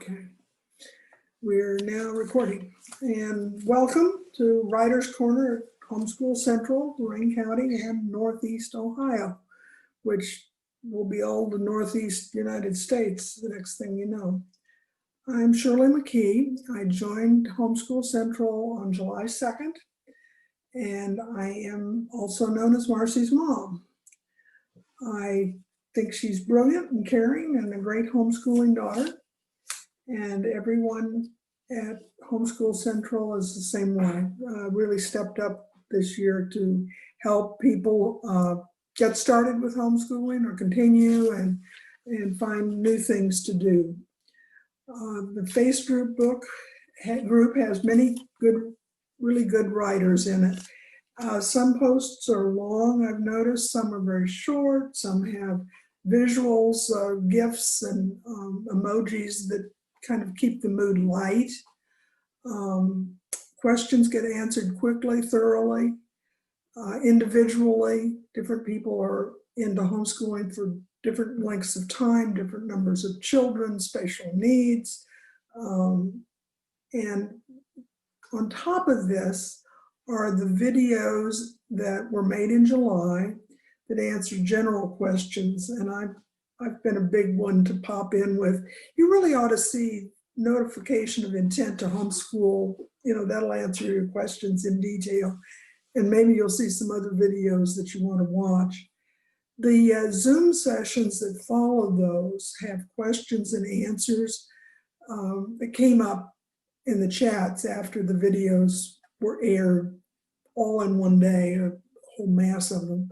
Okay, we're now recording. And welcome to Writer's Corner at Homeschool Central, Lorain County and Northeast Ohio, which will be all the Northeast United States the next thing you know. I'm Shirley McKee. I joined Homeschool Central on July 2nd, and I am also known as Marcy's mom. I think she's brilliant and caring and a great homeschooling daughter. And everyone at Homeschool Central is the same way. Really stepped up this year to help people get started with homeschooling or continue and find new things to do. The Facebook group has many good, really good writers in it. Some posts are long, I've noticed. Some are very short. Some have visuals, GIFs, and emojis that kind of keep the mood light. Questions get answered quickly, thoroughly, individually. Different people are into homeschooling for different lengths of time, different numbers of children, special needs. And on top of this are the videos that were made in July that answer general questions. And I've been a big one to pop in with. You really ought to see notification of intent to homeschool. You know, that'll answer your questions in detail. And maybe you'll see some other videos that you want to watch. The Zoom sessions that follow those have questions and answers that came up in the chats after the videos were aired all in one day, a whole mass of them.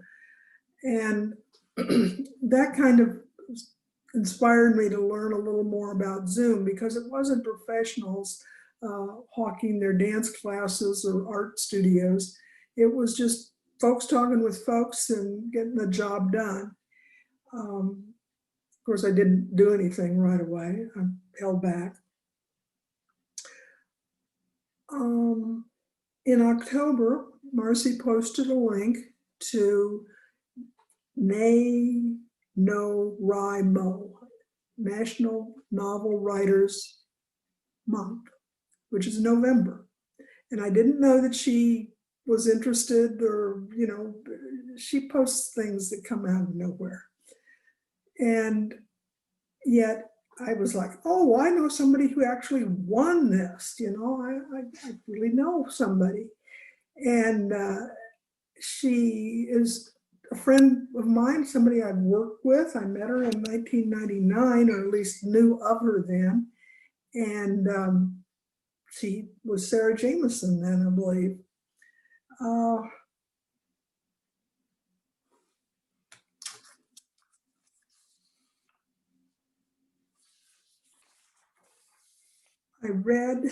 And that kind of inspired me to learn a little more about Zoom, because it wasn't professionals hawking their dance classes or art studios. It was just folks talking with folks and getting the job done. Of course, I didn't do anything right away. I held back. In October, Marcy posted a link to NaNoWriMo, National Novel Writers Month, which is November. And I didn't know that she was interested, or, you know, she posts things that come out of nowhere. And yet I was like, oh, I know somebody who actually won this, you know, I really know somebody. And she is a friend of mine, somebody I've worked with. I met her in 1999, or at least knew of her then. And she was Sarah Jameson then, I believe. I read,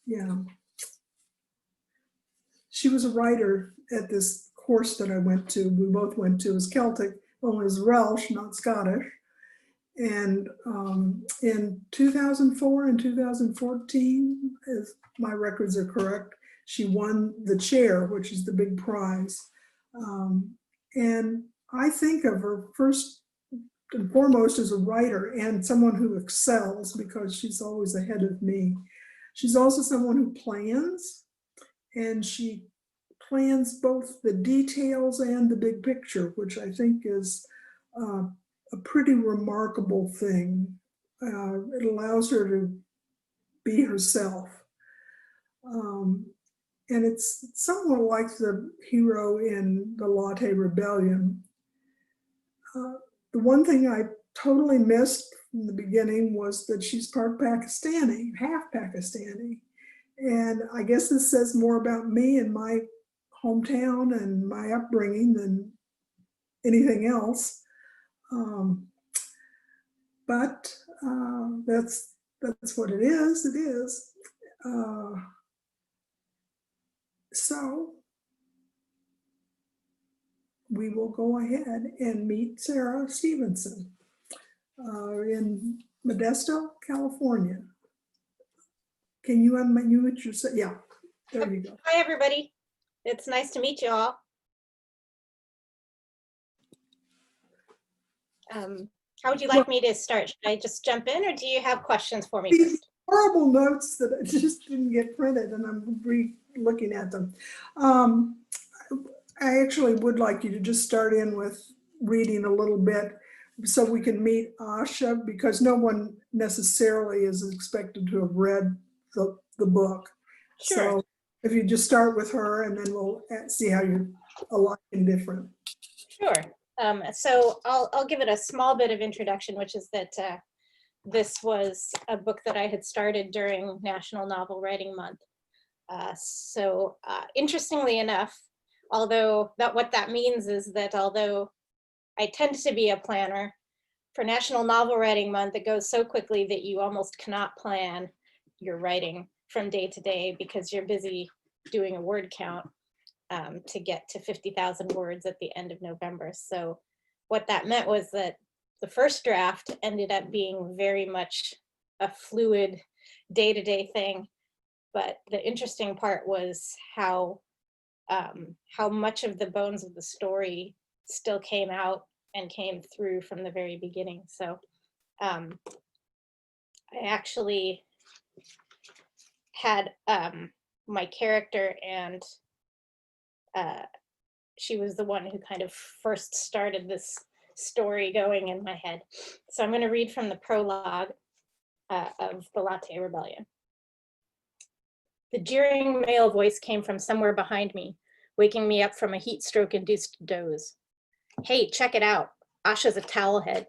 yeah. She was a writer at this course that I went to. We both went to. It was Celtic, only it was Welsh, not Scottish. And in 2004 and 2014, if my records are correct, she won the chair, which is the big prize. And I think of her first and foremost as a writer and someone who excels, because she's always ahead of me. She's also someone who plans, and she plans both the details and the big picture, which I think is a pretty remarkable thing. It allows her to be herself. And it's somewhat like the hero in the LATTE Rebellion. The one thing I totally missed from the beginning was that she's part Pakistani, half Pakistani. And I guess this says more about me and my hometown and my upbringing than anything else. But that's what it is. It is. So we will go ahead and meet Sarah Stevenson in Modesto, California. Can you unmute yourself? Yeah, there you go. Hi, everybody. It's nice to meet you all. How would you Well, like me to start? Should I just jump in, or do you have questions for me these first? horrible notes that I just didn't get printed, and I'm re-looking at them. Um, I actually would like you to just start in with reading a little bit so we can meet Asha, because no one necessarily is expected to have read the book. Sure, So if you just start with her, and then we'll see how you're alike and different. sure. So I'll give it a small bit of introduction, which is that this was a book that I had started during National Novel Writing Month. Interestingly enough, although what that means is that although I tend to be a planner, for National Novel Writing Month, it goes so quickly that you almost cannot plan your writing from day to day because you're busy doing a word count to get to 50,000 words at the end of November. So what that meant was that the first draft ended up being very much a fluid day-to-day thing. But the interesting part was how much of the bones of the story still came out and came through from the very beginning. So I actually had my character, and she was the one who kind of first started this story going in my head. So I'm going to read from the prologue of the LATTE Rebellion. The jeering male voice came from somewhere behind me, waking me up from a heat stroke-induced doze. Hey, check it out. Asha's a towelhead.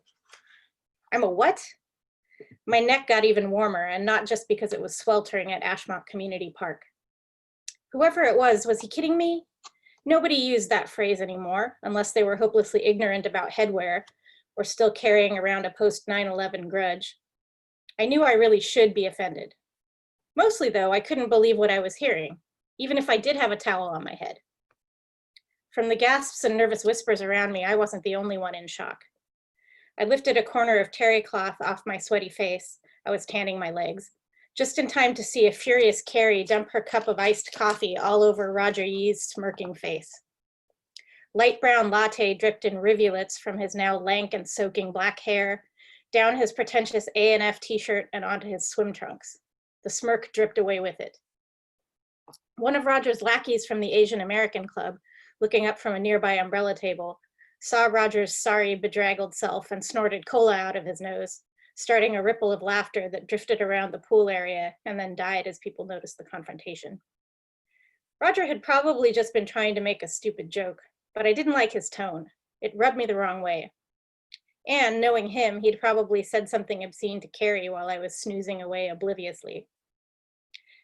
I'm a what? My neck got even warmer, and not just because it was sweltering at Ashmont Community Park. Whoever it was he kidding me? Nobody used that phrase anymore, unless they were hopelessly ignorant about headwear or still carrying around a post-9/11 grudge. I knew I really should be offended. Mostly, though, I couldn't believe what I was hearing, even if I did have a towel on my head. From the gasps and nervous whispers around me, I wasn't the only one in shock. I lifted a corner of terry cloth off my sweaty face. I was tanning my legs, just in time to see a furious Carrie dump her cup of iced coffee all over Roger Yee's smirking face. Light brown latte dripped in rivulets from his now lank and soaking black hair, down his pretentious A&F t-shirt and onto his swim trunks. The smirk dripped away with it. One of Roger's lackeys from the Asian American Club, looking up from a nearby umbrella table, saw Roger's sorry, bedraggled self and snorted cola out of his nose, starting a ripple of laughter that drifted around the pool area and then died as people noticed the confrontation. Roger had probably just been trying to make a stupid joke, but I didn't like his tone. It rubbed me the wrong way. And knowing him, he'd probably said something obscene to Carrie while I was snoozing away obliviously.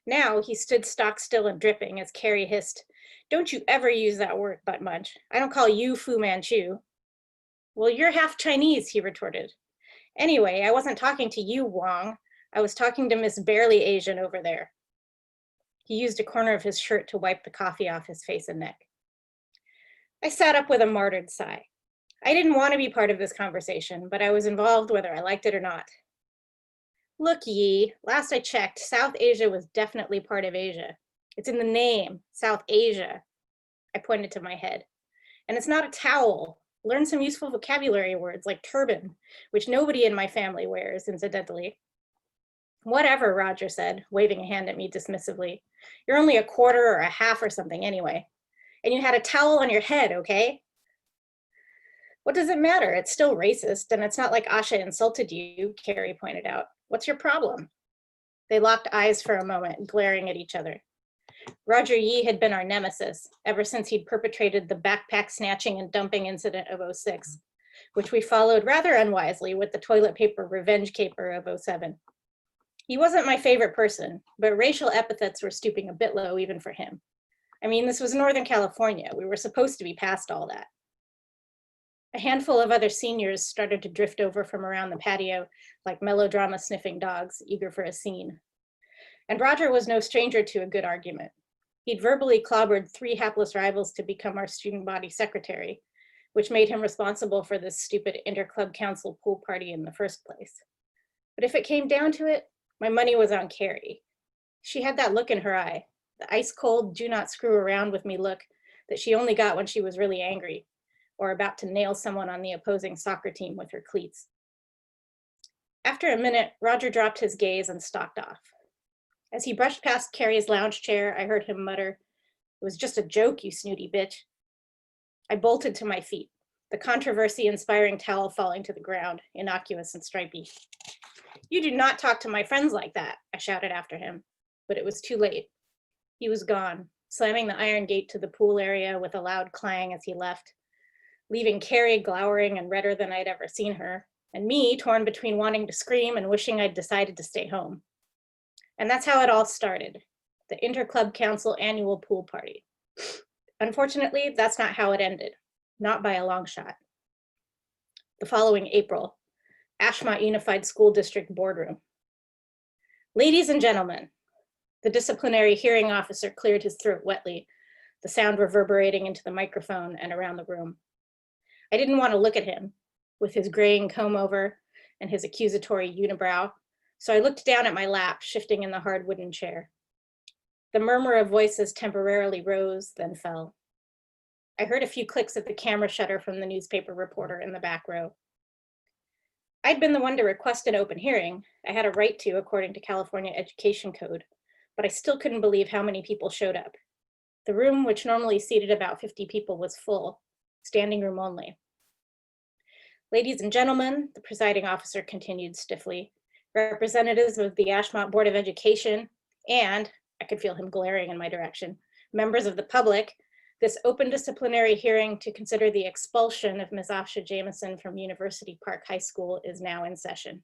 Now he stood stock still and dripping as Carrie hissed, "Don't you ever use that word, butt munch. I don't call you Fu Manchu." "Well, you're half Chinese," he retorted. "Anyway, I wasn't talking to you, Wong. I was talking to Miss Barely Asian over there." He used a corner of his shirt to wipe the coffee off his face and neck. I sat up with a martyred sigh. I didn't want to be part of this conversation, but I was involved whether I liked it or not. Look, Yi, last I checked, South Asia was definitely part of Asia. It's in the name, South Asia. I pointed to my head. And it's not a towel. Learn some useful vocabulary words like turban, which nobody in my family wears, incidentally. Whatever, Roger said, waving a hand at me dismissively. You're only a quarter or a half or something anyway. And you had a towel on your head, okay? What does it matter? It's still racist, and it's not like Asha insulted you, Carrie pointed out. What's your problem? They locked eyes for a moment, glaring at each other. Roger Yee had been our nemesis ever since he'd perpetrated the backpack snatching and dumping incident of '06, which we followed rather unwisely with the toilet paper revenge caper of '07. He wasn't my favorite person, but racial epithets were stooping a bit low even for him. I mean, this was Northern California. We were supposed to be past all that. A handful of other seniors started to drift over from around the patio like melodrama sniffing dogs, eager for a scene. And Roger was no stranger to a good argument. He'd verbally clobbered 3 hapless rivals to become our student body secretary, which made him responsible for this stupid inter-club council pool party in the first place. But if it came down to it, my money was on Carrie. She had that look in her eye, the ice-cold, do not screw around with me look that she only got when she was really angry or about to nail someone on the opposing soccer team with her cleats. After a minute, Roger dropped his gaze and stalked off. As he brushed past Carrie's lounge chair, I heard him mutter, "It was just a joke, you snooty bitch." I bolted to my feet, the controversy-inspiring towel falling to the ground, innocuous and stripy. "You do not talk to my friends like that," I shouted after him, but it was too late. He was gone, slamming the iron gate to the pool area with a loud clang as he left, leaving Carrie glowering and redder than I'd ever seen her, and me torn between wanting to scream and wishing I'd decided to stay home. And that's how it all started, the Interclub Council annual pool party. Unfortunately, that's not how it ended, not by a long shot. The following April, Ashmont Unified School District boardroom. "Ladies and gentlemen," the disciplinary hearing officer cleared his throat wetly, the sound reverberating into the microphone and around the room. I didn't want to look at him, with his graying comb over and his accusatory unibrow, so I looked down at my lap, shifting in the hard wooden chair. The murmur of voices temporarily rose, then fell. I heard a few clicks of the camera shutter from the newspaper reporter in the back row. I'd been the one to request an open hearing. I had a right to, according to California Education Code, but I still couldn't believe how many people showed up. The room, which normally seated about 50 people, was full, standing room only. "Ladies and gentlemen," the presiding officer continued stiffly, "representatives of the Ashmont Board of Education, and," I could feel him glaring in my direction, "members of the public, this open disciplinary hearing to consider the expulsion of Ms. Asha Jamison from University Park High School is now in session."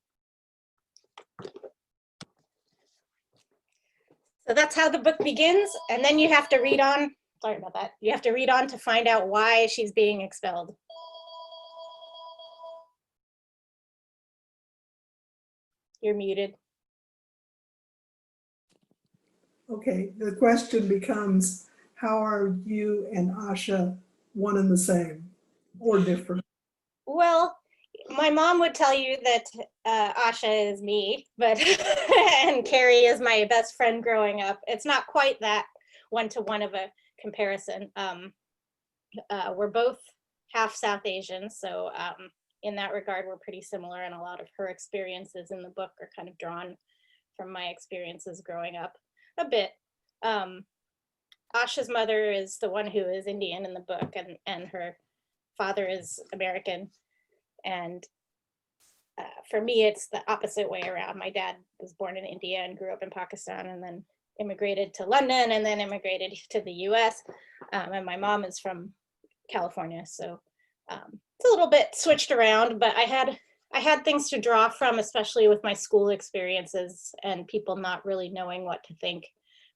So that's how the book begins, and then you have to read on, sorry about that, you have to read on to find out why she's being expelled. You're muted. Okay, the question becomes, how are you and Asha one and the same or different? Well, my mom would tell you that Asha is me, but and Carrie is my best friend growing up. It's not quite that one-to-one of a comparison. We're both half South Asian, so in that regard, we're pretty similar, and a lot of her experiences in the book are kind of drawn from my experiences growing up a bit. Asha's mother is the one who is Indian in the book, and her father is American. And for me, it's the opposite way around. My dad was born in India and grew up in Pakistan, and then immigrated to London, and then immigrated to the US. And my mom is from California, so it's a little bit switched around, but I had things to draw from, especially with my school experiences and people not really knowing what to think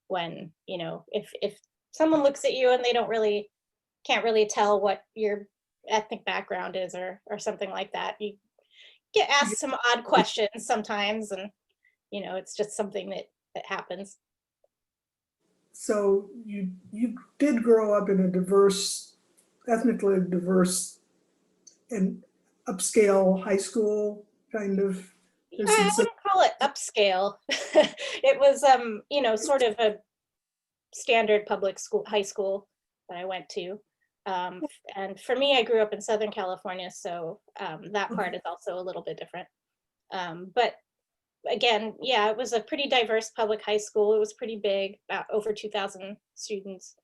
when, you know, if someone looks at you and they can't really tell what your ethnic background is or something like that. You get asked some odd questions sometimes, and you know, it's just something that happens. So you did grow up in a diverse, ethnically diverse and upscale high school kind of. I wouldn't call it upscale. It was you know, sort of a standard public school, high school that I went to. And for me, I grew up in Southern California, so that part is also a little bit different. But again, yeah, it was a pretty diverse public high school. It was pretty big, about over 2,000 students.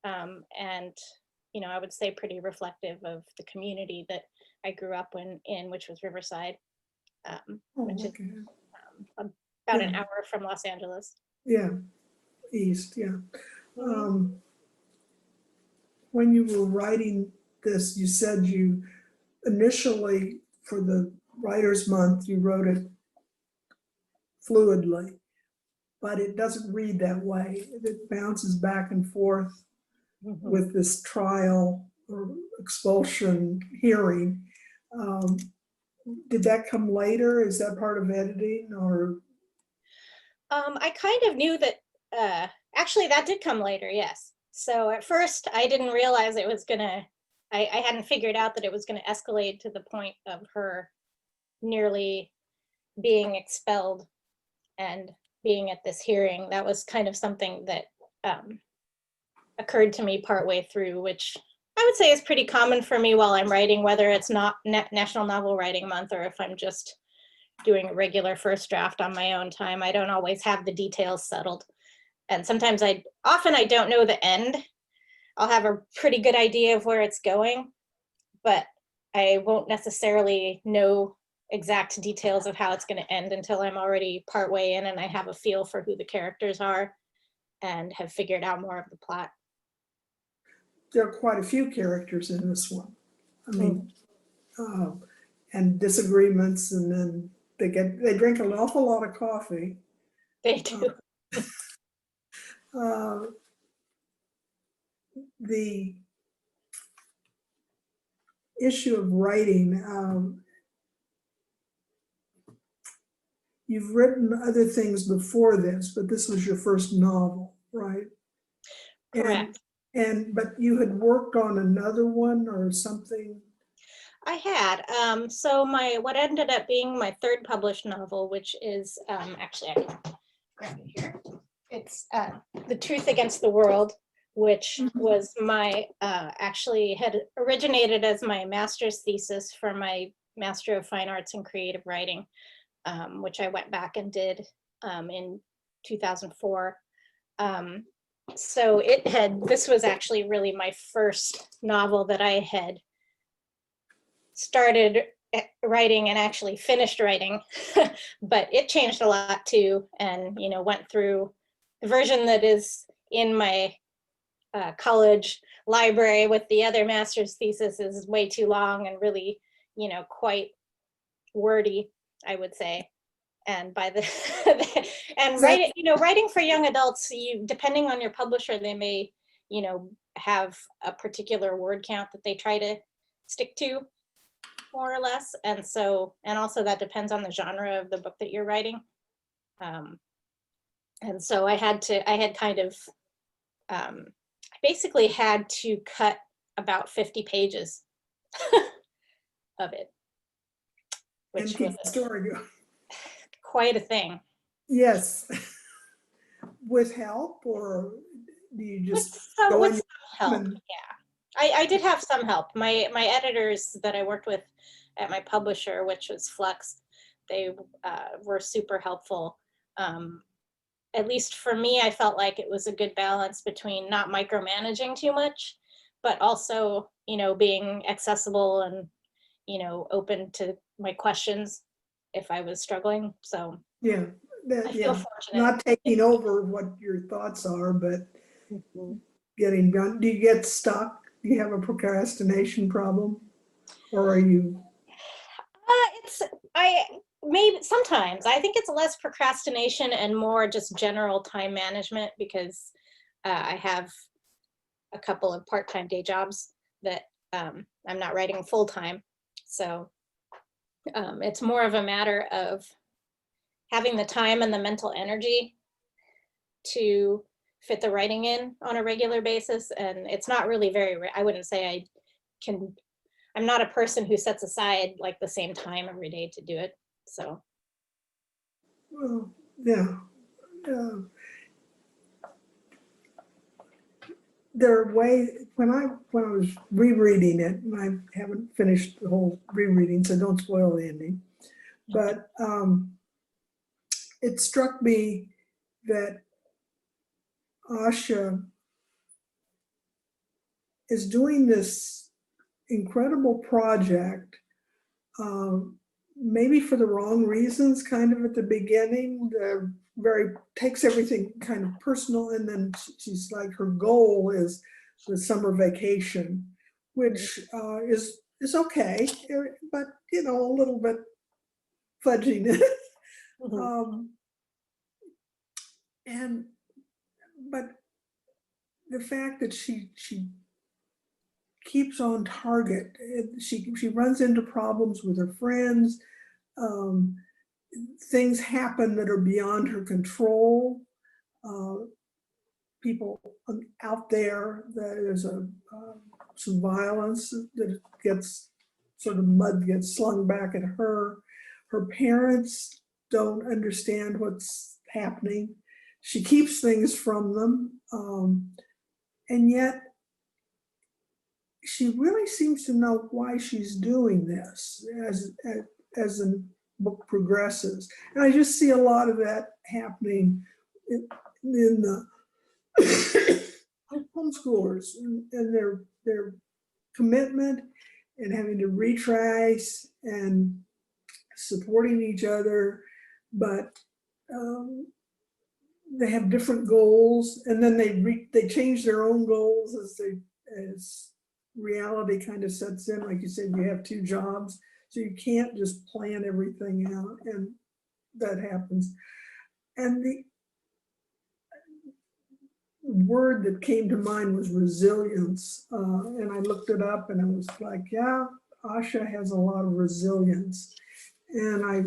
And, you know, I would say pretty reflective of the community that I grew up in, which was Riverside, which is about an hour from Los Angeles. Yeah, east, yeah. When you were writing this, you said you initially, for the Writer's Month, you wrote it fluidly, but it doesn't read that way. It bounces back and forth with this trial or expulsion hearing. Did that come later? Is that part of editing, or? I kind of knew that, actually that did come later, yes. So at first I didn't realize it was gonna, I hadn't figured out that it was gonna escalate to the point of her nearly being expelled and being at this hearing. That was kind of something that occurred to me partway through, which I would say is pretty common for me while I'm writing, whether it's not National Novel Writing Month or if I'm just doing a regular first draft on my own time. I don't always have the details settled. And sometimes often I don't know the end. I'll have a pretty good idea of where it's going, but I won't necessarily know exact details of how it's going to end until I'm already partway in and I have a feel for who the characters are and have figured out more of the plot. There are quite a few characters in this one. I mean, and disagreements, and then they drink an awful lot of coffee. They do. The issue of writing, you've written other things before this, but this was your first novel, right? Correct. But you had worked on another one or something? I had. So what ended up being my third published novel, which is actually, I can grab it here. It's The Truth Against the World, which was actually had originated as my master's thesis for my Master of Fine Arts in Creative Writing, which I went back and did in 2004. So this was actually really my first novel that I had started writing and actually finished writing, but it changed a lot too, and went through the version that is in my college library with the other master's thesis is way too long and really quite wordy, I would say. And by the and writing for young adults, depending on your publisher, they may have a particular word count that they try to stick to, more or less. And also that depends on the genre of the book that you're writing. And so I basically had to cut about 50 pages of it, which was the story going. Quite a thing. Yes. With help, or do you just with some help? Yeah, I did have some help. My editors that I worked with at my publisher, which was Flux, they were super helpful. At least for me, I felt like it was a good balance between not micromanaging too much, but also being accessible and open to my questions if I was struggling. So yeah, I feel fortunate. Not taking over what your thoughts are, but getting done. Do you get stuck? Do you have a procrastination problem, or are you? Maybe sometimes I think it's less procrastination and more just general time management, because I have a couple of part-time day jobs that I'm not writing full-time. So it's more of a matter of having the time and the mental energy to fit the writing in on a regular basis. And it's not really I wouldn't say I'm not a person who sets aside like the same time every day to do it. So. Well, yeah. There are ways, when I was rereading it, and I haven't finished the whole rereading, so don't spoil the ending, but it struck me that Asha is doing this incredible project, maybe for the wrong reasons, kind of at the beginning, takes everything kind of personal, and then she's like, her goal is the summer vacation, which is okay, but a little bit fudginess. But the fact that she keeps on target, she runs into problems with her friends. Things happen that are beyond her control. People out there's some violence that gets mud gets slung back at her. Her parents don't understand what's happening. She keeps things from them, and yet she really seems to know why she's doing this as a book progresses. And I just see a lot of that happening in the homeschoolers and their commitment and having to retrace and supporting each other, but they have different goals, and then they change their own goals as reality kind of sets in. Like you said, you have 2 jobs, so you can't just plan everything out, and that happens. And the word that came to mind was resilience, and I looked it up, and I was like, yeah, Asha has a lot of resilience, and I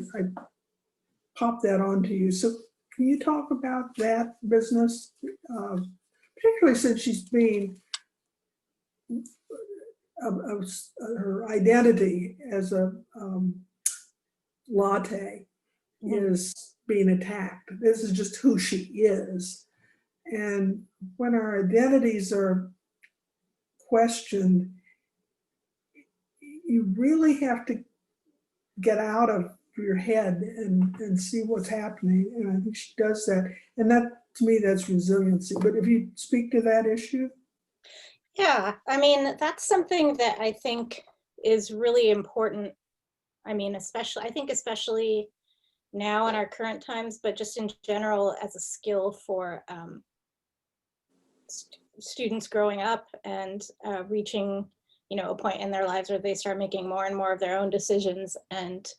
popped that onto you. So can you talk about that business, particularly since she's being her identity as a latte is being attacked. This is just who she is. And when our identities are questioned, you really have to get out of your head and see what's happening. And I think she does that. And that, to me, that's resiliency. But if you speak to that issue. Yeah, I mean, that's something that I think is really important. I mean, especially now in our current times, but just in general as a skill for students growing up and reaching, a point in their lives where they start making more and more of their own decisions and,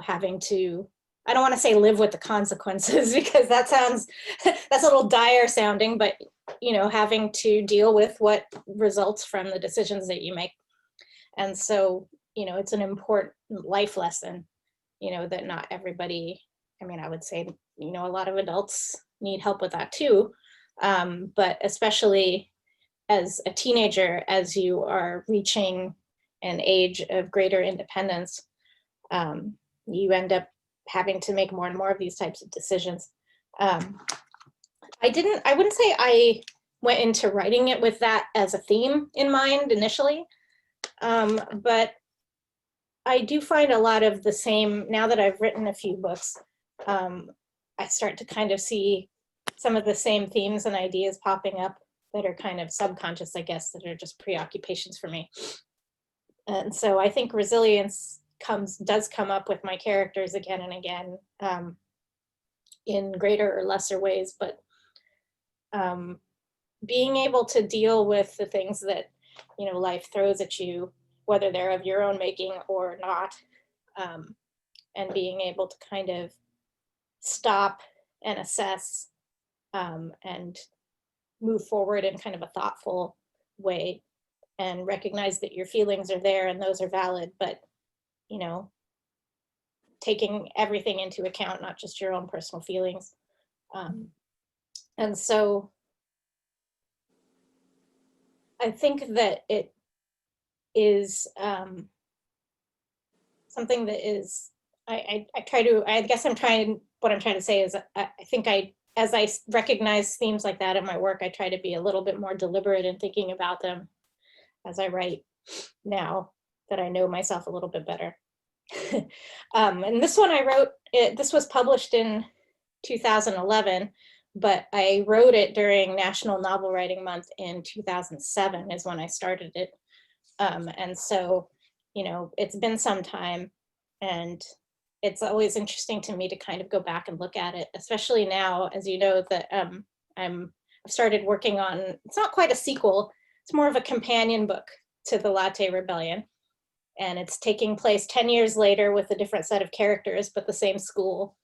having to, I don't want to say live with the consequences because that sounds, that's a little dire sounding, but, having to deal with what results from the decisions that you make. And so, it's an important life lesson, that not everybody, I mean, I would say, a lot of adults need help with that too. But especially as a teenager, as you are reaching an age of greater independence, you end up having to make more and more of these types of decisions. I wouldn't say I went into writing it with that as a theme in mind initially, but I do find a lot of the same, now that I've written a few books, I start to kind of see some of the same themes and ideas popping up that are kind of subconscious, I guess, that are just preoccupations for me. And so I think resilience does come up with my characters again and again, in greater or lesser ways, but being able to deal with the things that, life throws at you, whether they're of your own making or not, and being able to kind of stop and assess and move forward in kind of a thoughtful way and recognize that your feelings are there and those are valid, but, taking everything into account, not just your own personal feelings. And so I think that it is something that is, what I'm trying to say is I think as I recognize themes like that in my work, I try to be a little bit more deliberate in thinking about them as I write now that I know myself a little bit better. And this one I wrote, this was published in 2011, but I wrote it during National Novel Writing Month in 2007 is when I started it. And so, it's been some time, and it's always interesting to me to kind of go back and look at it, especially now, as you know, that I've started working on, it's not quite a sequel, it's more of a companion book to the Latte Rebellion. And it's taking place 10 years later with a different set of characters, but the same school,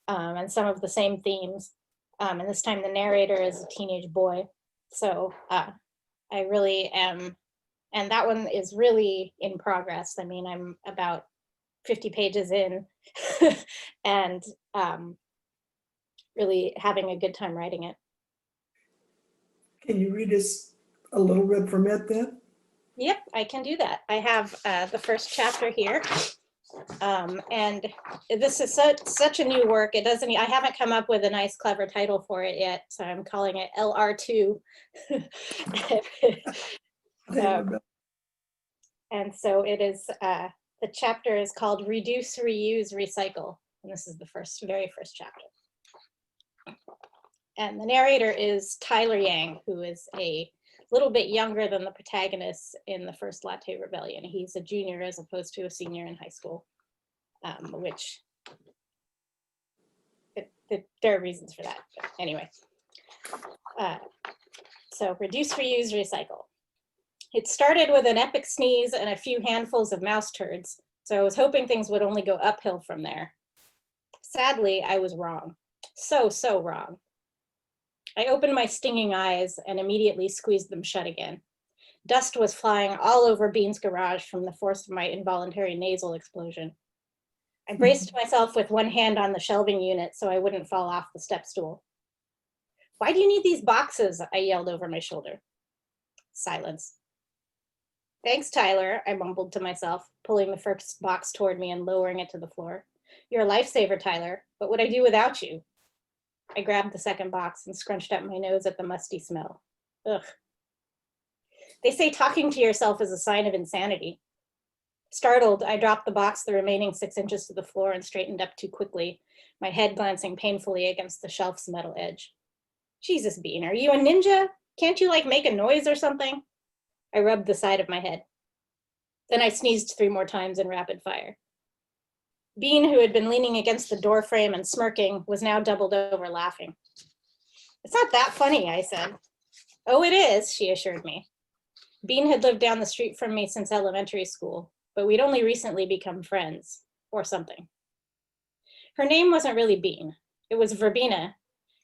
and some of the same themes. And this time the narrator is a teenage boy. So I really am, and that one is really in progress. I mean, I'm about 50 pages in and really having a good time writing it. Can you read us a little bit from it then? Yep, I can do that. I have the first chapter here. And this is such a new work. I haven't come up with a nice, clever title for it yet. So I'm calling it LR2. And so it is The chapter is called Reduce, Reuse, Recycle. And this is the very first chapter. And the narrator is Tyler Yang, who is a little bit younger than the protagonist in the first LATTE Rebellion. He's a junior as opposed to a senior in high school, which there are reasons for that. But anyway, so reduce, reuse, recycle. It started with an epic sneeze and a few handfuls of mouse turds, so I was hoping things would only go uphill from there. Sadly, I was wrong. So wrong. I opened my stinging eyes and immediately squeezed them shut again. Dust was flying all over Bean's garage from the force of my involuntary nasal explosion. I braced myself with one hand on the shelving unit so I wouldn't fall off the step stool. "Why do you need these boxes?" I yelled over my shoulder. Silence. "Thanks, Tyler," I mumbled to myself, pulling the first box toward me and lowering it to the floor. "You're a lifesaver, Tyler. What would I do without you?" I grabbed the second box and scrunched up my nose at the musty smell. Ugh. They say talking to yourself is a sign of insanity. Startled, I dropped the box the remaining 6 inches to the floor and straightened up too quickly, my head glancing painfully against the shelf's metal edge. Jesus, Bean, are you a ninja? Can't you make a noise or something? I rubbed the side of my head. Then I sneezed 3 more times in rapid fire. Bean, who had been leaning against the door frame and smirking, was now doubled over laughing. "It's not that funny," I said. "Oh, it is," she assured me. Bean had lived down the street from me since elementary school, but we'd only recently become friends, or something. Her name wasn't really Bean. It was Verbena,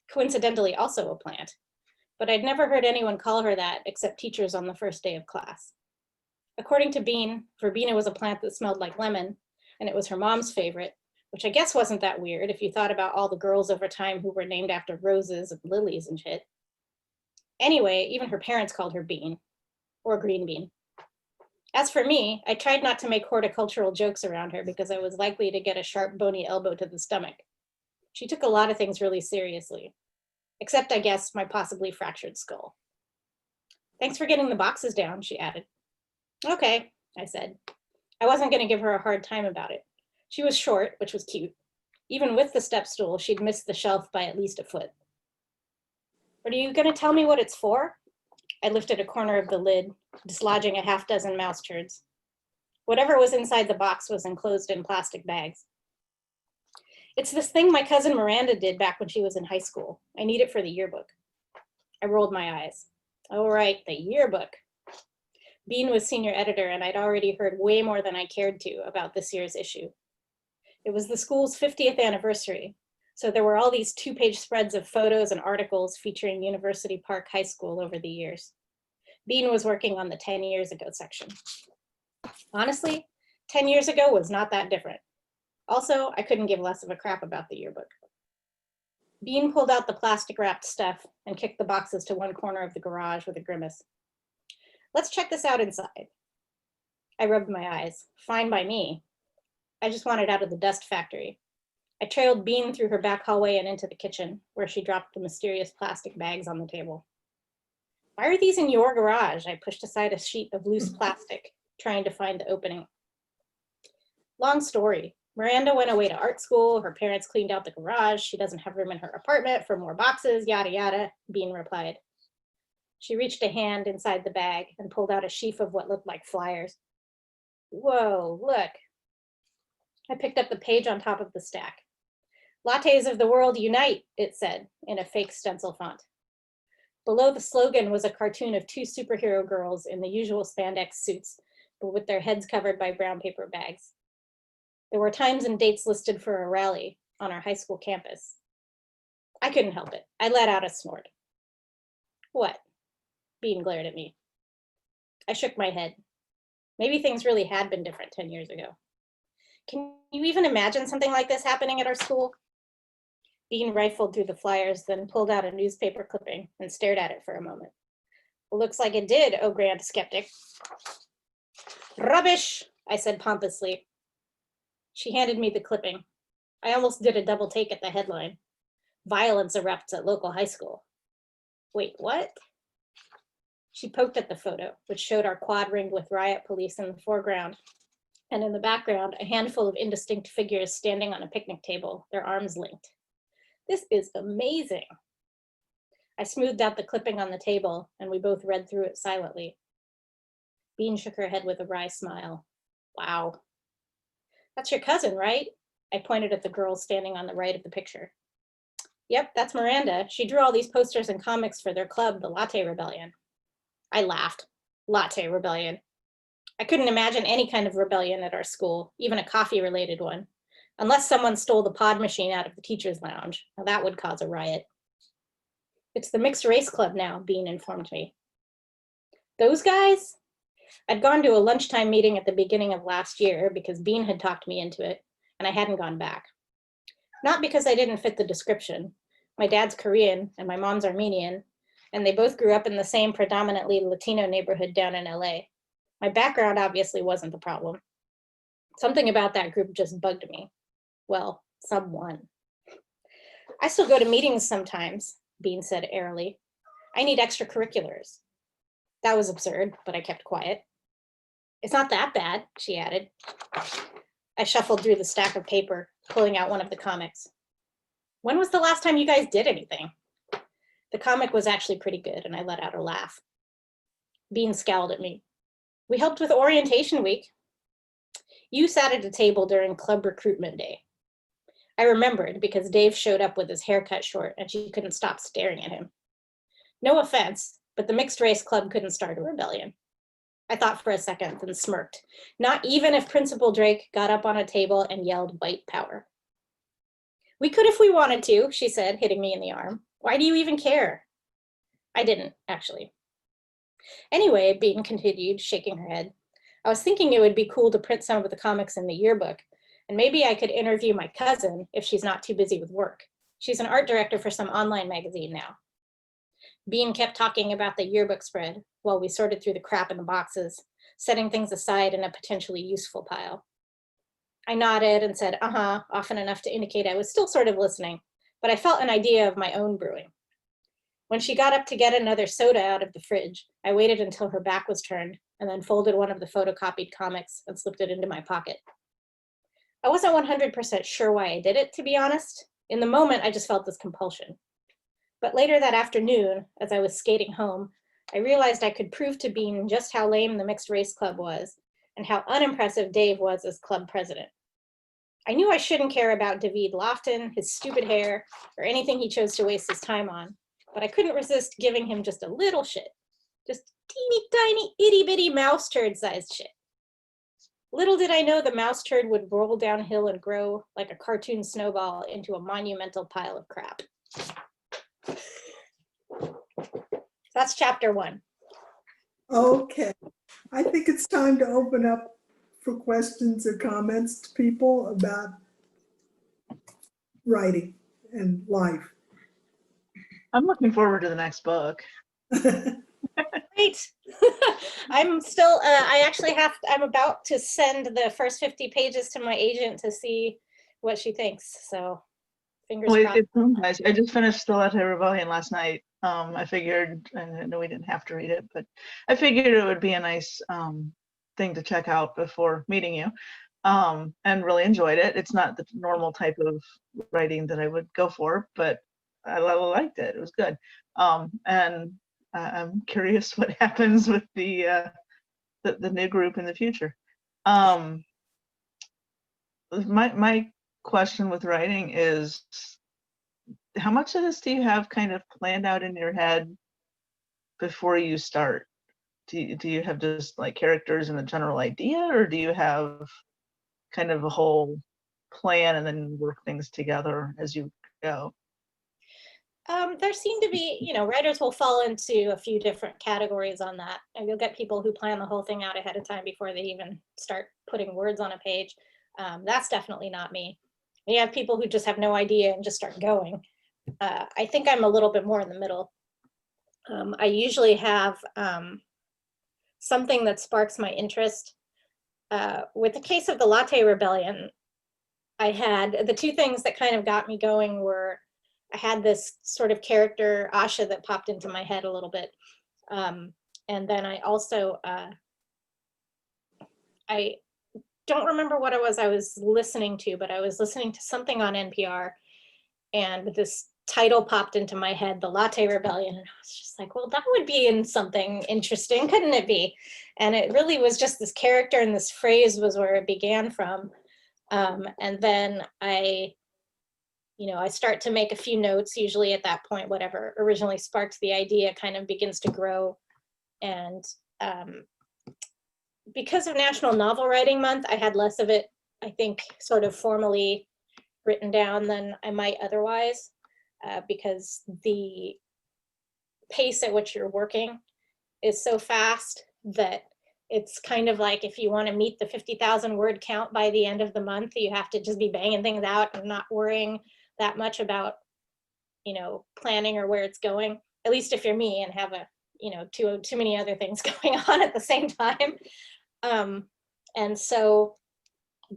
coincidentally also a plant, but I'd never heard anyone call her that except teachers on the first day of class. According to Bean, Verbena was a plant that smelled like lemon, and it was her mom's favorite, which I guess wasn't that weird if you thought about all the girls over time who were named after roses and lilies and shit. Anyway, even her parents called her Bean, or Green Bean. As for me, I tried not to make horticultural jokes around her because I was likely to get a sharp, bony elbow to the stomach. She took a lot of things really seriously, except, I guess, my possibly fractured skull. "Thanks for getting the boxes down," she added. "Okay," I said. I wasn't going to give her a hard time about it. She was short, which was cute. Even with the step stool, she'd missed the shelf by at least a foot. "But are you going to tell me what it's for?" I lifted a corner of the lid, dislodging a half dozen mouse turds. Whatever was inside the box was enclosed in plastic bags. "It's this thing my cousin Miranda did back when she was in high school. I need it for the yearbook." I rolled my eyes. "Oh, right, the yearbook." Bean was senior editor, and I'd already heard way more than I cared to about this year's issue. It was the school's 50th anniversary, so there were all these 2-page spreads of photos and articles featuring University Park High School over the years. Bean was working on the 10 years ago section. Honestly, 10 years ago was not that different. Also, I couldn't give less of a crap about the yearbook. Bean pulled out the plastic-wrapped stuff and kicked the boxes to one corner of the garage with a grimace. "Let's check this out inside." I rubbed my eyes. Fine by me. I just wanted out of the dust factory. I trailed Bean through her back hallway and into the kitchen, where she dropped the mysterious plastic bags on the table. "Why are these in your garage?" I pushed aside a sheet of loose plastic, trying to find the opening. Long story. Miranda went away to art school. Her parents cleaned out the garage. She doesn't have room in her apartment for more boxes, yada, yada, Bean replied. She reached a hand inside the bag and pulled out a sheaf of what looked like flyers. "Whoa, look." I picked up the page on top of the stack. "Lattes of the world unite," it said in a fake stencil font. Below the slogan was a cartoon of 2 superhero girls in the usual spandex suits, but with their heads covered by brown paper bags. There were times and dates listed for a rally on our high school campus. I couldn't help it. I let out a snort. "What?" Bean glared at me. I shook my head. Maybe things really had been different 10 years ago. "Can you even imagine something like this happening at our school?" Bean rifled through the flyers, then pulled out a newspaper clipping and stared at it for a moment. "Looks like it did, oh grand skeptic." "Rubbish," I said pompously. She handed me the clipping. I almost did a double take at the headline. "Violence erupts at local high school." Wait, what? She poked at the photo, which showed our quad ringed with riot police in the foreground. And in the background, a handful of indistinct figures standing on a picnic table, their arms linked. This is amazing. I smoothed out the clipping on the table, and we both read through it silently. Bean shook her head with a wry smile. Wow. That's your cousin, right? I pointed at the girl standing on the right of the picture. Yep, that's Miranda. She drew all these posters and comics for their club, the LATTE Rebellion. I laughed. LATTE Rebellion. I couldn't imagine any kind of rebellion at our school, even a coffee-related one, unless someone stole the pod machine out of the teacher's lounge. Now that would cause a riot. It's the mixed race club now, Bean informed me. Those guys? I'd gone to a lunchtime meeting at the beginning of last year because Bean had talked me into it, and I hadn't gone back. Not because I didn't fit the description. My dad's Korean and my mom's Armenian, and they both grew up in the same predominantly Latino neighborhood down in LA. My background obviously wasn't the problem. Something about that group just bugged me. Well, someone. I still go to meetings sometimes, Bean said airily. I need extracurriculars. That was absurd, but I kept quiet. It's not that bad, she added. I shuffled through the stack of paper, pulling out one of the comics. When was the last time you guys did anything? The comic was actually pretty good, and I let out a laugh. Bean scowled at me. We helped with orientation week. You sat at a table during club recruitment day. I remembered because Dave showed up with his hair cut short and she couldn't stop staring at him. No offense, but the mixed race club couldn't start a rebellion. I thought for a second, then smirked. Not even if Principal Drake got up on a table and yelled white power. We could if we wanted to, she said, hitting me in the arm. Why do you even care? I didn't, actually. Anyway, Bean continued, shaking her head. I was thinking it would be cool to print some of the comics in the yearbook, and maybe I could interview my cousin if she's not too busy with work. She's an art director for some online magazine now. Bean kept talking about the yearbook spread while we sorted through the crap in the boxes, setting things aside in a potentially useful pile. I nodded and said, often enough to indicate I was still sort of listening, but I felt an idea of my own brewing. When she got up to get another soda out of the fridge, I waited until her back was turned and then folded one of the photocopied comics and slipped it into my pocket. I wasn't 100% sure why I did it, to be honest. In the moment, I just felt this compulsion. But later that afternoon, as I was skating home, I realized I could prove to Bean just how lame the mixed race club was and how unimpressive Dave was as club president. I knew I shouldn't care about David Lofton, his stupid hair, or anything he chose to waste his time on, but I couldn't resist giving him just a little shit. Just teeny tiny itty bitty mouse turd sized shit. Little did I know the mouse turd would roll downhill and grow like a cartoon snowball into a monumental pile of crap. That's chapter 1. Okay, I think it's time to open up for questions or comments to people about writing and life. I'm looking forward to the next book. Great. I'm still, I'm about to send the first 50 pages to my agent to see what she thinks. So fingers crossed. Nice. I just finished the LATTE Rebellion last night. I figured, and I know we didn't have to read it, but I figured it would be a nice thing to check out before meeting you, and really enjoyed it. It's not the normal type of writing that I would go for, but I liked it. It was good. And I'm curious what happens with the new group in the future. My question with writing is, how much of this do you have kind of planned out in your head before you start? Do you have just like characters and a general idea, or do you have kind of a whole plan and then work things together as you go? There seem to be, writers will fall into a few different categories on that. And you'll get people who plan the whole thing out ahead of time before they even start putting words on a page. That's definitely not me. And you have people who just have no idea and just start going. I think I'm a little bit more in the middle. I usually have something that sparks my interest. With the case of the LATTE Rebellion, I had the two things that kind of got me going were I had this sort of character, Asha, that popped into my head a little bit. And then I also, I don't remember what it was I was listening to, but I was listening to something on NPR, and this title popped into my head, The Latte Rebellion. And I was just like, well, that would be in something interesting, couldn't it be? And it really was just this character, and this phrase was where it began from. And then I start to make a few notes, usually at that point, whatever originally sparked the idea kind of begins to grow. And because of National Novel Writing Month, I had less of it, I think, sort of formally written down than I might otherwise, because the pace at which you're working is so fast that it's kind of like, if you want to meet the 50,000 word count by the end of the month, you have to just be banging things out and not worrying that much about, planning or where it's going, at least if you're me and have too many other things going on at the same time. And so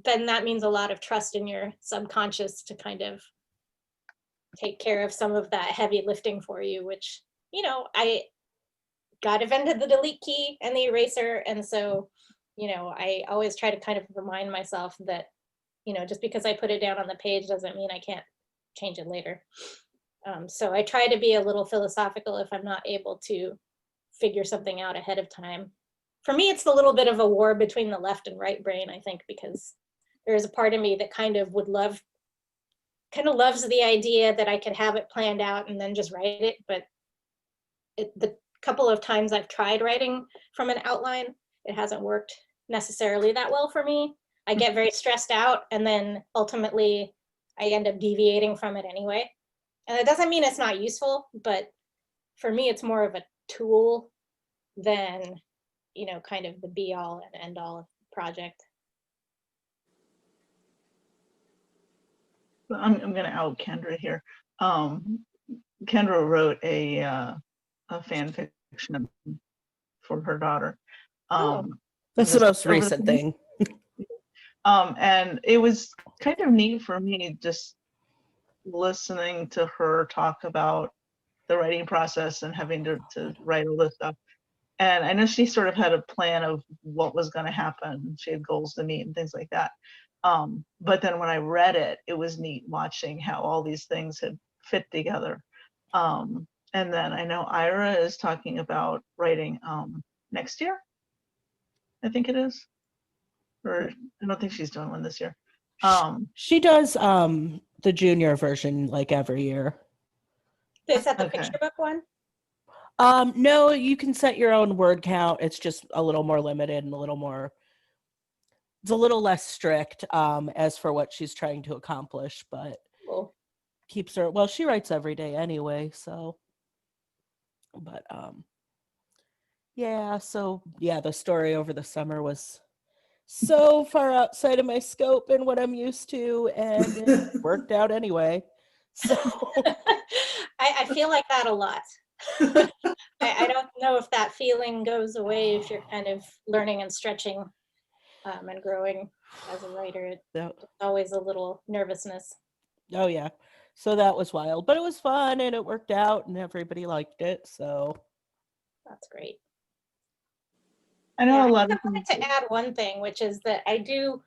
then that means a lot of trust in your subconscious to kind of take care of some of that heavy lifting for you, which, I God invented the delete key and the eraser. And so, I always try to kind of remind myself that, just because I put it down on the page doesn't mean I can't change it later. So I try to be a little philosophical if I'm not able to figure something out ahead of time. For me, it's a little bit of a war between the left and right brain, I think, because there's a part of me that kind of loves the idea that I could have it planned out and then just write it. But the couple of times I've tried writing from an outline, it hasn't worked necessarily that well for me. I get very stressed out, and then ultimately I end up deviating from it anyway. And it doesn't mean it's not useful, but for me, it's more of a tool than, kind of the be all and end all project. I'm going to out Kendra here. Kendra wrote a fan fiction for her daughter. That's the most recent thing. And it was kind of neat for me just listening to her talk about the writing process and having to write all this stuff. And I know she sort of had a plan of what was going to happen. She had goals to meet and things like that. But then when I read it, it was neat watching how all these things had fit together. And then I know Ira is talking about writing next year, I think it is. Or I don't think she's doing one this year. She does the junior version like every year. Is that the Okay. picture book one? No, you can set your own word count. It's just a little more limited and it's a little less strict as for what she's trying to accomplish, but Cool. keeps her, well, she writes every day anyway, so, but yeah, so yeah, the story over the summer was so far outside of my scope and what I'm used to, and it worked out anyway. So I feel like that a lot. I don't know if that feeling goes away if you're kind of learning and stretching and growing as a writer. Yep. It's always a little nervousness. Oh yeah, so that was wild, but it was fun and it worked out and everybody liked it, so That's great. I know Yeah, a lot I of wanted things. to add one thing, which is that I do,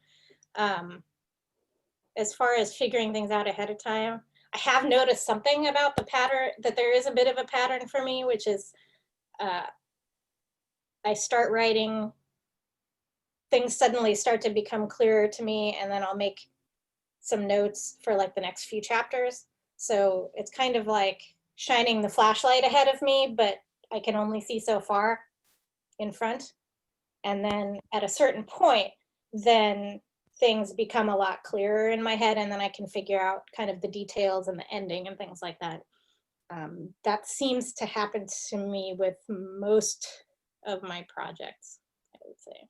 as far as figuring things out ahead of time, I have noticed something about the pattern, that there is a bit of a pattern for me, which is I start writing, things suddenly start to become clearer to me, and then I'll make some notes for like the next few chapters. So it's kind of like shining the flashlight ahead of me, but I can only see so far in front. And then at a certain point, then things become a lot clearer in my head, and then I can figure out kind of the details and the ending and things like that. That seems to happen to me with most of my projects, I would say.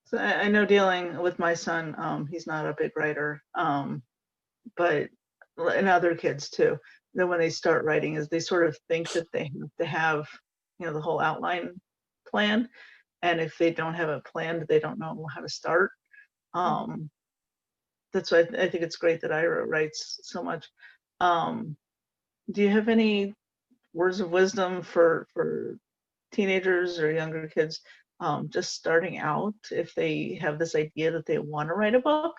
So I know dealing with my son, he's not a big writer, but and other kids too, that when they start writing is they sort of think that they have to have, the whole outline planned. And if they don't have it planned, they don't know how to start. That's why I think it's great that Ira writes so much. Do you have any words of wisdom for teenagers or younger kids just starting out, if they have this idea that they want to write a book,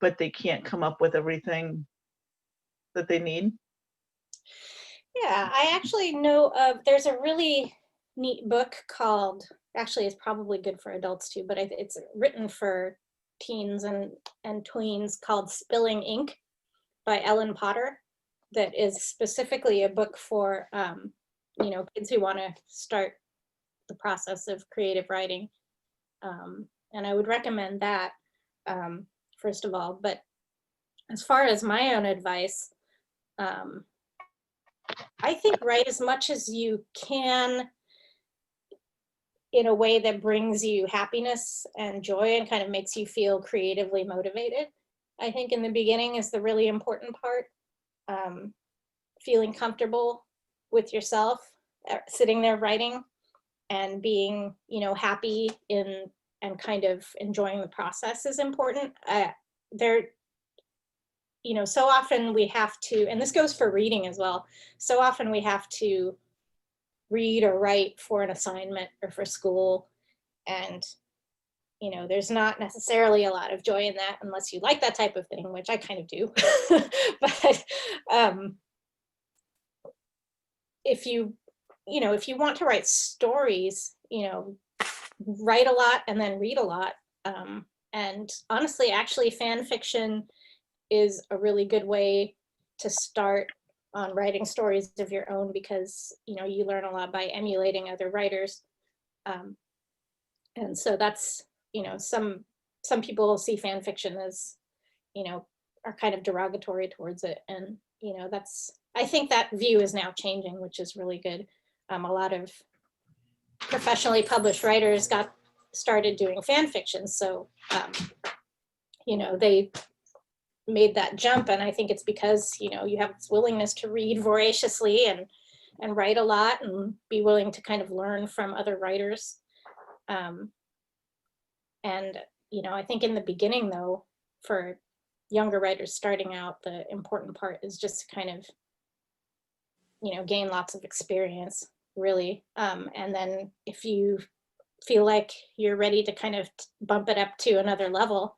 but they can't come up with everything that they need? Yeah, I actually know of, there's a really neat book called, actually it's probably good for adults too, but it's written for teens and tweens, called Spilling Ink by Ellen Potter, that is specifically a book for, you know, kids who want to start the process of creative writing. And I would recommend that, first of all. But as far as my own advice, I think write as much as you can in a way that brings you happiness and joy and kind of makes you feel creatively motivated. I think in the beginning is the really important part. Feeling comfortable with yourself, sitting there writing and being, you know, happy in and kind of enjoying the process is important. There, you know, so often we have to, and this goes for reading as well, so often we have to read or write for an assignment or for school. And, you know, there's not necessarily a lot of joy in that unless you like that type of thing, which I kind of do. But if you know, if you want to write stories, you know, write a lot and then read a lot. And honestly, actually, fan fiction is a really good way to start on writing stories of your own, because, you know, you learn a lot by emulating other writers. And so that's, you know, some people see fan fiction as, you know, are kind of derogatory towards it. And, you know, that's, I think that view is now changing, which is really good. A lot of professionally published writers got started doing fan fiction. So, you know, they made that jump. And I think it's because, you know, you have this willingness to read voraciously and write a lot and be willing to kind of learn from other writers. And, you know, I think in the beginning, though, for younger writers starting out, the important part is just to kind of, you know, gain lots of experience, really. And then if you feel like you're ready to kind of bump it up to another level,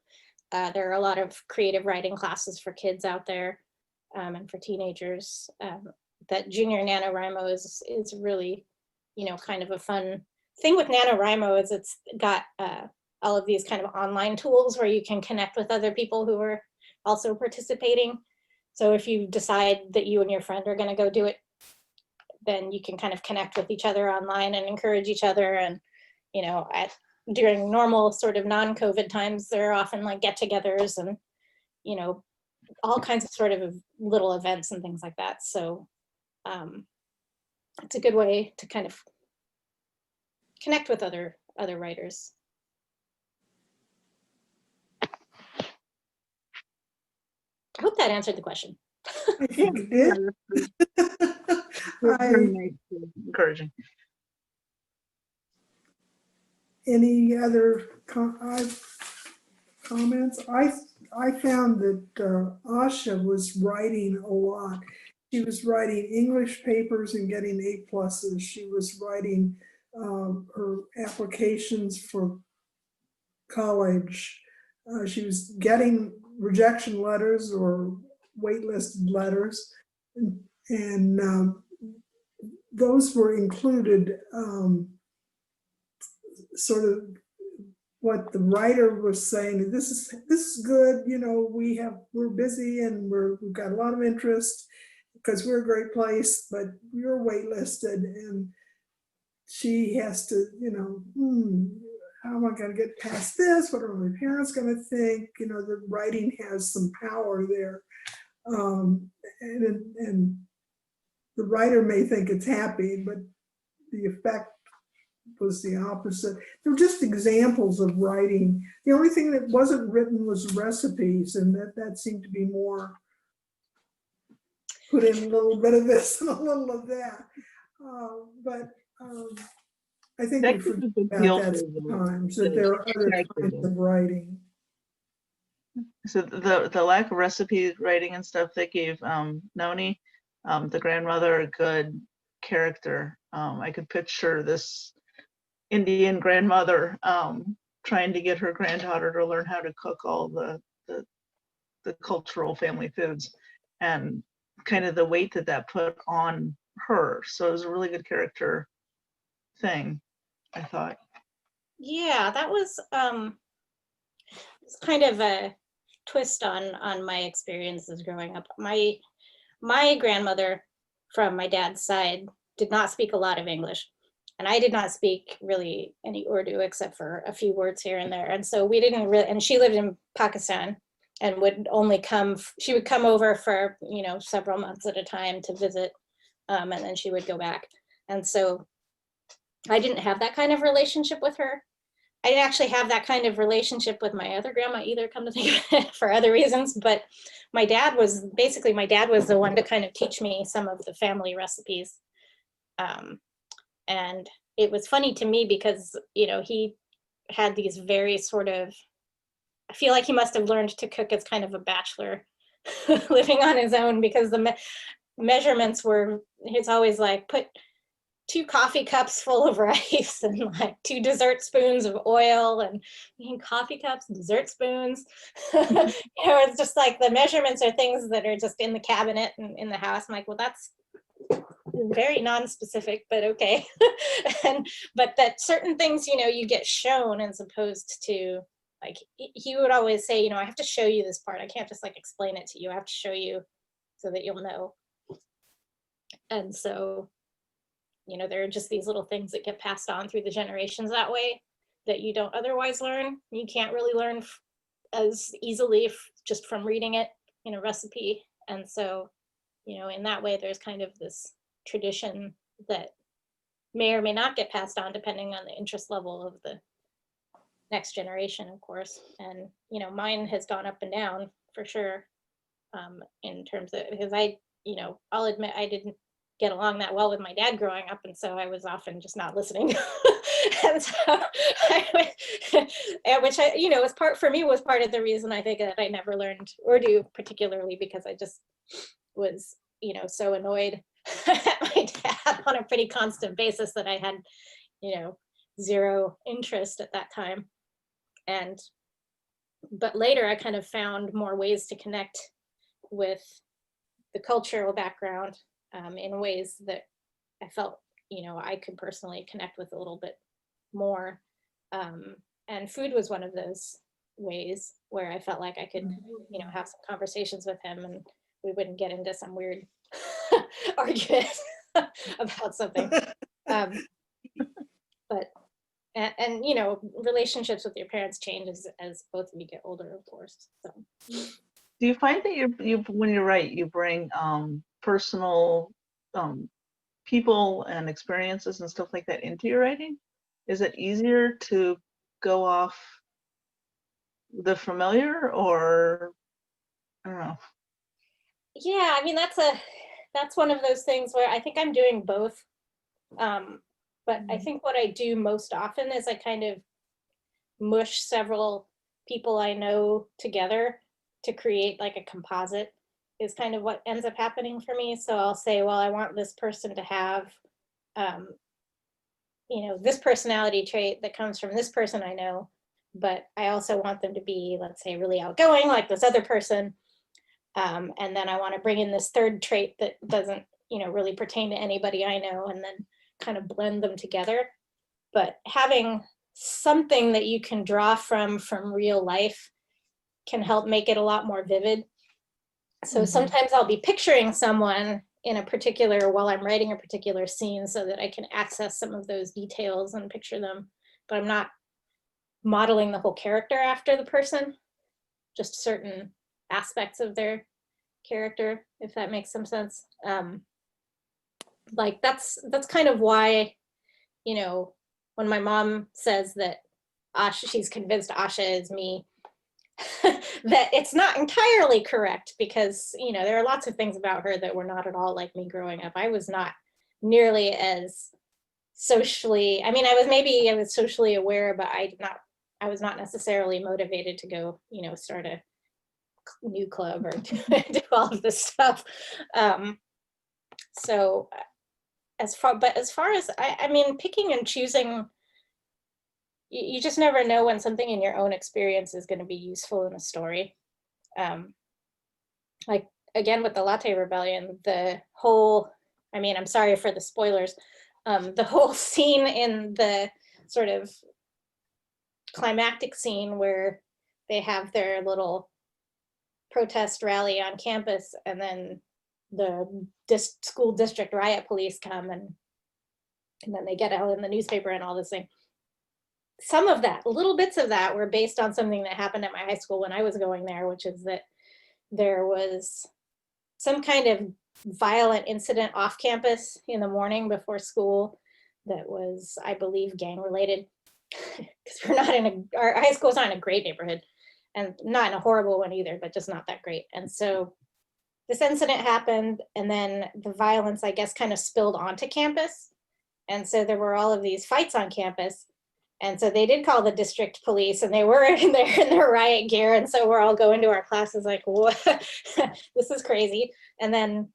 there are a lot of creative writing classes for kids out there, and for teenagers. That Junior NaNoWriMo is really, you know, kind of a fun thing with NaNoWriMo is it's got all of these kind of online tools where you can connect with other people who are also participating. So if you decide that you and your friend are going to go do it, then you can kind of connect with each other online and encourage each other. And, you know, during normal sort of non-COVID times, there are often like get-togethers and, you know, all kinds of sort of little events and things like that. So it's a good way to kind of connect with other writers. I hope that answered the question. I think it did. Very nice, encouraging. Any other comments? I found that Asha was writing a lot. She was writing English papers and getting A+. She was writing her applications for college. She was getting rejection letters or waitlisted letters, and those were included sort of what the writer was saying. This is good, you know, we're busy and we've got a lot of interest because we're a great place, but you're waitlisted. And she has to, you know, how am I going to get past this? What are my parents going to think? You know, the writing has some power there. And the writer may think it's happy, but the effect was the opposite. They were just examples of writing. The only thing that wasn't written was recipes, and that seemed to be more put in a little bit of this and a little of that. But I think we forget about that sometimes, that there are other kinds of writing. So the lack of recipe writing and stuff that gave Noni, the grandmother, a good character. I could picture this Indian grandmother trying to get her granddaughter to learn how to cook all the cultural family foods, and kind of the weight that that put on her. So it was a really good character thing, I thought. Yeah, that was kind of a twist on my experiences growing up. My grandmother from my dad's side did not speak a lot of English, and I did not speak really any Urdu except for a few words here and there. And so we didn't really, and she lived in Pakistan and would only come, she would come over for, you know, several months at a time to visit, and then she would go back. And so I didn't have that kind of relationship with her. I didn't actually have that kind of relationship with my other grandma either, come to think of it, for other reasons. But my dad was the one to kind of teach me some of the family recipes. And it was funny to me because, you know, he had these very sort of, I feel like he must have learned to cook as kind of a bachelor living on his own, because the measurements were, it's always like, put 2 coffee cups full of rice and like 2 dessert spoons of oil, and coffee cups, dessert spoons. You know, it's just like the measurements are things that are just in the cabinet and in the house. I'm like, well, that's very non-specific, but okay. But that certain things, you know, you get shown as opposed to, like, he would always say, you know, I have to show you this part. I can't just like explain it to you. I have to show you so that you'll know. And so, you know, there are just these little things that get passed on through the generations that way that you don't otherwise learn. You can't really learn as easily just from reading it in a recipe. And so, you know, in that way, there's kind of this tradition that may or may not get passed on depending on the interest level of the next generation, of course. And, you know, mine has gone up and down for sure, in terms of, because you know, I'll admit I didn't get along that well with my dad growing up, and so I was often just not listening. And so which I, you know, was part of the reason I think that I never learned Urdu particularly, because I just was, you know, so annoyed at my dad on a pretty constant basis that I had, you know, zero interest at that time. But later I kind of found more ways to connect with the cultural background, in ways that I felt, you know, I could personally connect with a little bit more. And food was one of those ways where I felt like I could, you know, have some conversations with him and we wouldn't get into some weird argument about something. But you know, relationships with your parents change as both of you get older, of course. So. Do you find that you when you write, you bring personal people and experiences and stuff like that into your writing? Is it easier to go off the familiar, or I don't know? Yeah, I mean, that's one of those things where I think I'm doing both. But I think what I do most often is I kind of mush several people I know together to create like a composite, is kind of what ends up happening for me. So I'll say, well, I want this person to have, you know, this personality trait that comes from this person I know, but I also want them to be, let's say, really outgoing like this other person. And then I want to bring in this third trait that doesn't, you know, really pertain to anybody I know, and then kind of blend them together. But having something that you can draw from real life can help make it a lot more vivid. So sometimes I'll be picturing someone in a particular, while I'm writing a particular scene, so that I can access some of those details and picture them, but I'm not modeling the whole character after the person, just certain aspects of their character, if that makes some sense. Like that's kind of why, you know, when my mom says that Asha, she's convinced Asha is me, that it's not entirely correct, because, you know, there are lots of things about her that were not at all like me growing up. I was not nearly as socially, I mean, I was socially aware, but I was not necessarily motivated to go, you know, start a new club or do all of this stuff. So as far as I mean, picking and choosing you just never know when something in your own experience is going to be useful in a story. Like again with the Latte Rebellion, the whole, I mean, I'm sorry for the spoilers, the whole scene in the sort of climactic scene where they have their little protest rally on campus, and then the school district riot police come, and then they get out in the newspaper and all this thing. Some of that, little bits of that, were based on something that happened at my high school when I was going there, which is that there was some kind of violent incident off campus in the morning before school that was, I believe, gang related. Because we're not in our high school's not in a great neighborhood, and not in a horrible one either, but just not that great. And so this incident happened, and then the violence, I guess, kind of spilled onto campus. And so there were all of these fights on campus. And so they did call the district police, and they were in their riot gear. And so we're all going to our classes like, what? This is crazy. And then,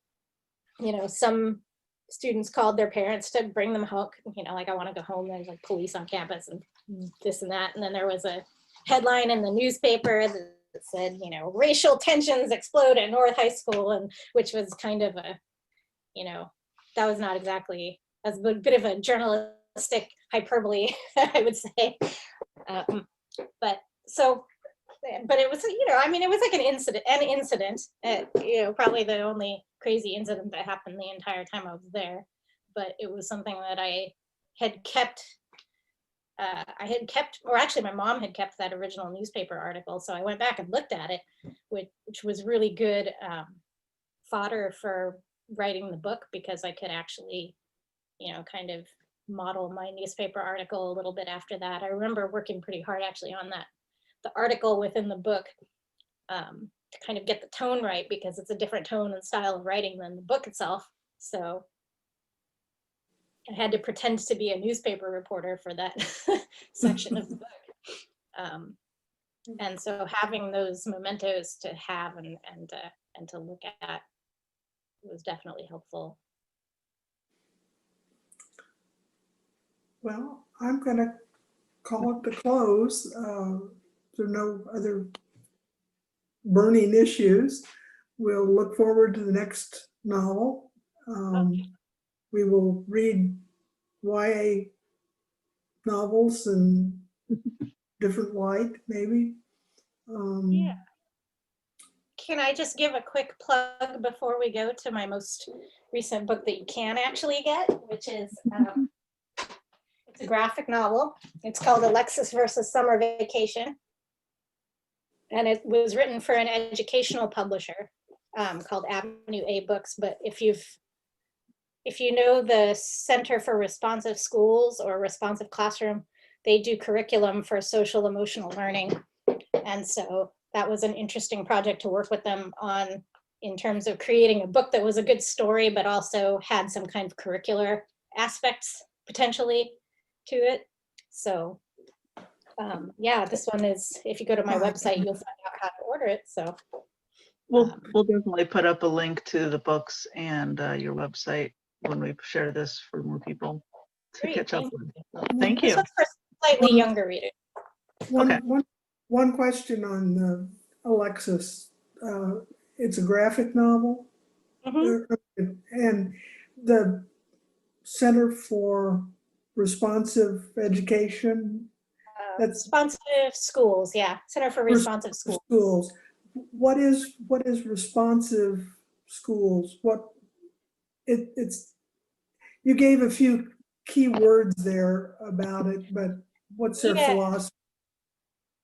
you know, some students called their parents to bring them home, you know, like, I want to go home. There's like police on campus and this and that. And then there was a headline in the newspaper that said, you know, racial tensions explode at North High School, and which was kind of a, you know, that was not exactly, as a bit of a journalistic hyperbole, I would say. But it was, you know, I mean, it was like an incident, you know, probably the only crazy incident that happened the entire time I was there. But it was something that I had kept, or actually my mom had kept that original newspaper article. So I went back and looked at it, which was really good fodder for writing the book, because I could actually, you know, kind of model my newspaper article a little bit after that. I remember working pretty hard actually on that, the article within the book, to kind of get the tone right, because it's a different tone and style of writing than the book itself. So I had to pretend to be a newspaper reporter for that section of the book. And so having those mementos to have and to look at was definitely helpful. Well, I'm going to call it to close. There are no other burning issues. We'll look forward to the next novel. We will read YA novels in different light, maybe. Yeah. Can I just give a quick plug before we go to my most recent book that you can actually get, which is it's a graphic novel. It's called Alexis versus Summer Vacation. And it was written for an educational publisher called Avenue A Books. But if you know the Center for Responsive Schools or Responsive Classroom, they do curriculum for social emotional learning. And so that was an interesting project to work with them on, in terms of creating a book that was a good story, but also had some kind of curricular aspects potentially to it. So yeah, this one is, if you go to my website, you'll find out how to order it. So We'll definitely put up a link to the books and your website when we share this for more people to great, catch up thank with. So, thank this you. one's for slightly younger readers. One question on Alexis. It's a graphic novel. And the Center for Responsive Education, that's Responsive Schools, yeah, Center for Responsive Schools. schools. What is responsive schools? It's you gave a few key words there about it, but what's their philosophy?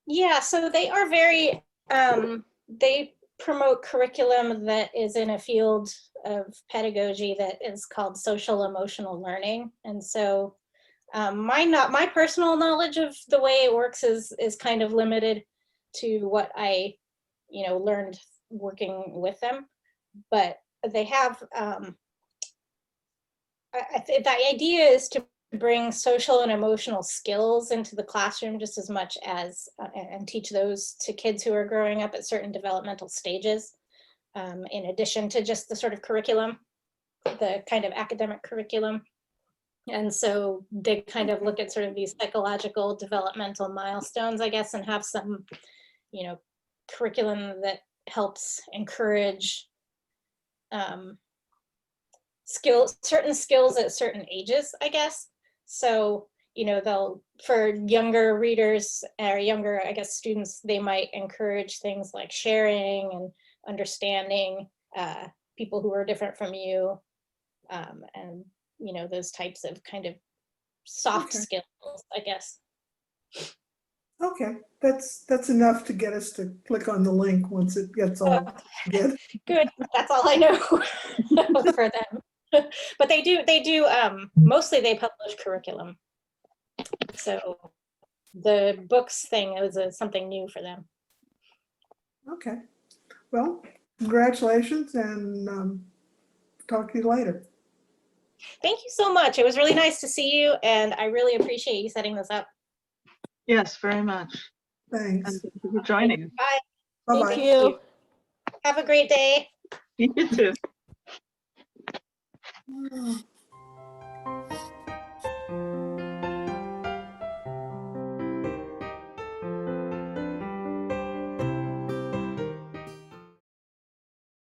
Yeah, so they are very, they promote curriculum that is in a field of pedagogy that is called social emotional learning. And so my personal knowledge of the way it works is kind of limited to what I, you know, learned working with them. But they have, the idea is to bring social and emotional skills into the classroom just as much as, and teach those to kids who are growing up at certain developmental stages, in addition to just the sort of curriculum, the kind of academic curriculum. And so they kind of look at sort of these psychological developmental milestones, I guess, and have some, you know, curriculum that helps encourage certain skills at certain ages, I guess. So, you know, for younger readers or younger, I guess, students, they might encourage things like sharing and understanding people who are different from you, and, you know, those types of kind of soft Okay. skills, I guess. Okay, that's enough to get us to click on the link once it gets all good. Good, that's all I know for them. But they do, mostly they publish curriculum. So the books thing is something new for them. Okay, well, congratulations and talk to you later. Thank you so much. It was really nice to see you, and I really appreciate you setting this up. Yes, very much. And Thanks. thank you for joining. Bye. Bye-bye. Thank you. Have a great day. You too. Oh.